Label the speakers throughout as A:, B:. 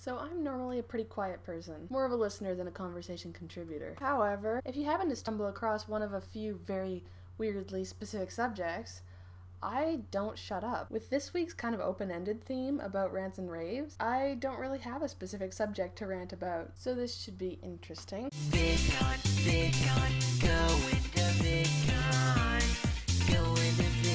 A: So I'm normally a pretty quiet person, more of a listener than a conversation contributor. However, if you happen to stumble across one of a few very weirdly specific subjects, I don't shut up. With this week's kind of open-ended theme about rants and raves, I don't really have a specific subject to rant about, so this should be interesting.
B: VidCon, VidCon, going to VidCon, going to VidCon.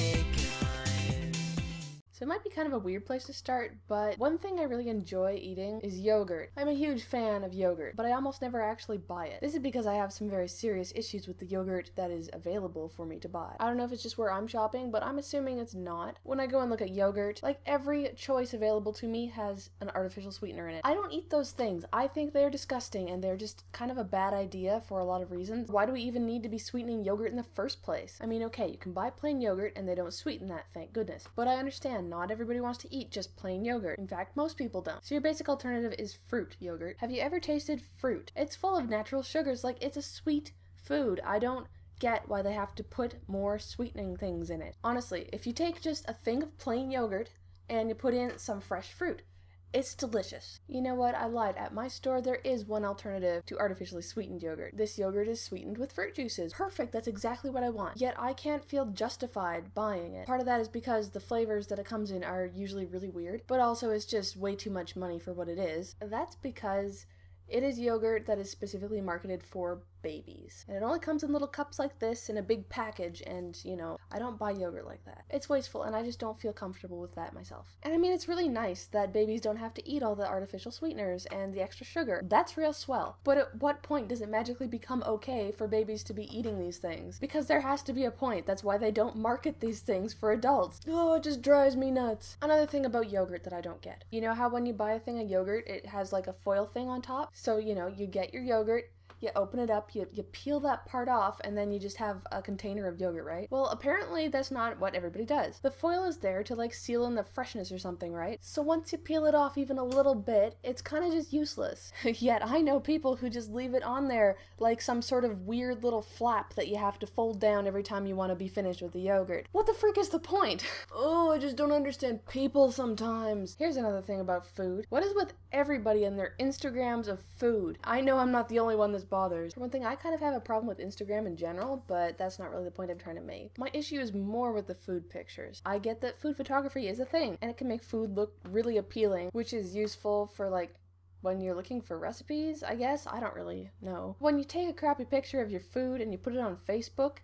A: So it might be kind of a weird place to start, but one thing I really enjoy eating is yogurt. I'm a huge fan of yogurt, but I almost never actually buy it. This is because I have some very serious issues with the yogurt that is available for me to buy. I don't know if it's just where I'm shopping, but I'm assuming it's not. When I go and look at yogurt, like every choice available to me has an artificial sweetener in it. I don't eat those things. I think they're disgusting and they're just kind of a bad idea for a lot of reasons. Why do we even need to be sweetening yogurt in the first place? I mean, okay, you can buy plain yogurt and they don't sweeten that, thank goodness. But I understand not everybody wants to eat just plain yogurt. In fact, most people don't. So your basic alternative is fruit yogurt. Have you ever tasted fruit? It's full of natural sugars, like it's a sweet food. I don't get why they have to put more sweetening things in it. Honestly, if you take just a thing of plain yogurt and you put in some fresh fruit, it's delicious. You know what? I lied. At my store, there is one alternative to artificially sweetened yogurt. This yogurt is sweetened with fruit juices. Perfect. That's exactly what I want. Yet I can't feel justified buying it. Part of that is because the flavors that it comes in are usually really weird, but also it's just way too much money for what it is. That's because it is yogurt that is specifically marketed for babies. And it only comes in little cups like this in a big package, and, you know, I don't buy yogurt like that. It's wasteful, and I just don't feel comfortable with that myself. And I mean, it's really nice that babies don't have to eat all the artificial sweeteners and the extra sugar. That's real swell. But at what point does it magically become okay for babies to be eating these things? Because there has to be a point. That's why they don't market these things for adults. Oh, it just drives me nuts. Another thing about yogurt that I don't get. You know how when you buy a thing of yogurt, it has like a foil thing on top? So, you know, you get your yogurt, you open it up, you peel that part off, and then you just have a container of yogurt, right? Well, apparently that's not what everybody does. The foil is there to like seal in the freshness or something, right? So once you peel it off even a little bit, it's kind of just useless. Yet I know people who just leave it on there like some sort of weird little flap that you have to fold down every time you want to be finished with the yogurt. What the frick is the point? Oh, I just don't understand people sometimes. Here's another thing about food. What is with everybody and their Instagrams of food? I know I'm not the only one that's bothers. For one thing, I kind of have a problem with Instagram in general, but that's not really the point I'm trying to make. My issue is more with the food pictures. I get that food photography is a thing, and it can make food look really appealing, which is useful for like when you're looking for recipes, I guess? I don't really know. When you take a crappy picture of your food and you put it on Facebook,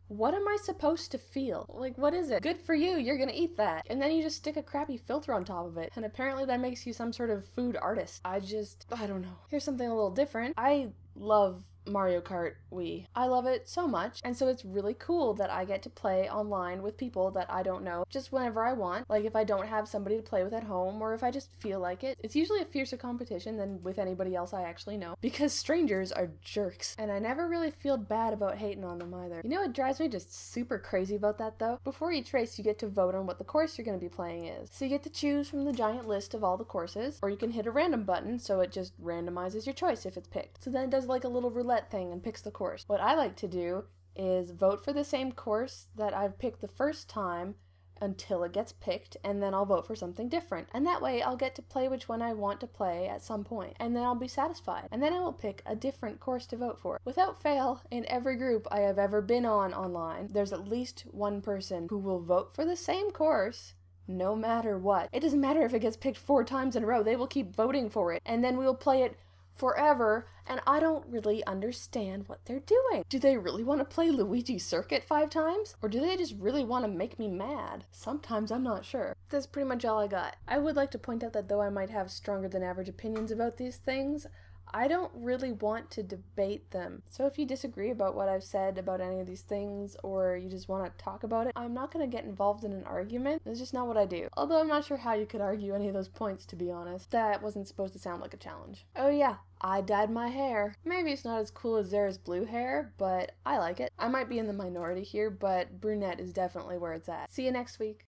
A: what am I supposed to feel? Like, what is it? Good for you, you're gonna eat that. And then you just stick a crappy filter on top of it, and apparently that makes you some sort of food artist. I don't know. Here's something a little different. I love Mario Kart Wii. I love it so much, and so it's really cool that I get to play online with people that I don't know just whenever I want. Like if I don't have somebody to play with at home, or if I just feel like it. It's usually a fiercer competition than with anybody else I actually know, because strangers are jerks, and I never really feel bad about hating on them either. You know what drives me just super crazy about that though? Before each race you get to vote on what the course you're going to be playing is. So you get to choose from the giant list of all the courses, or you can hit a random button so it just randomizes your choice if it's picked. So then it does like a little roulette thing and picks the course. What I like to do is vote for the same course that I've picked the first time until it gets picked, and then I'll vote for something different. And that way I'll get to play which one I want to play at some point, and then I'll be satisfied. And then I will pick a different course to vote for. Without fail, in every group I have ever been on online, there's at least one person who will vote for the same course no matter what. It doesn't matter if it gets picked 4 times in a row, they will keep voting for it, and then we'll play it forever, and I don't really understand what they're doing. Do they really want to play Luigi Circuit 5 times? Or do they just really want to make me mad? Sometimes I'm not sure. That's pretty much all I got. I would like to point out that though I might have stronger than average opinions about these things, I don't really want to debate them. So if you disagree about what I've said about any of these things, or you just want to talk about it, I'm not going to get involved in an argument. It's just not what I do. Although I'm not sure how you could argue any of those points, to be honest. That wasn't supposed to sound like a challenge. Oh yeah, I dyed my hair. Maybe it's not as cool as Zara's blue hair, but I like it. I might be in the minority here, but brunette is definitely where it's at. See you next week.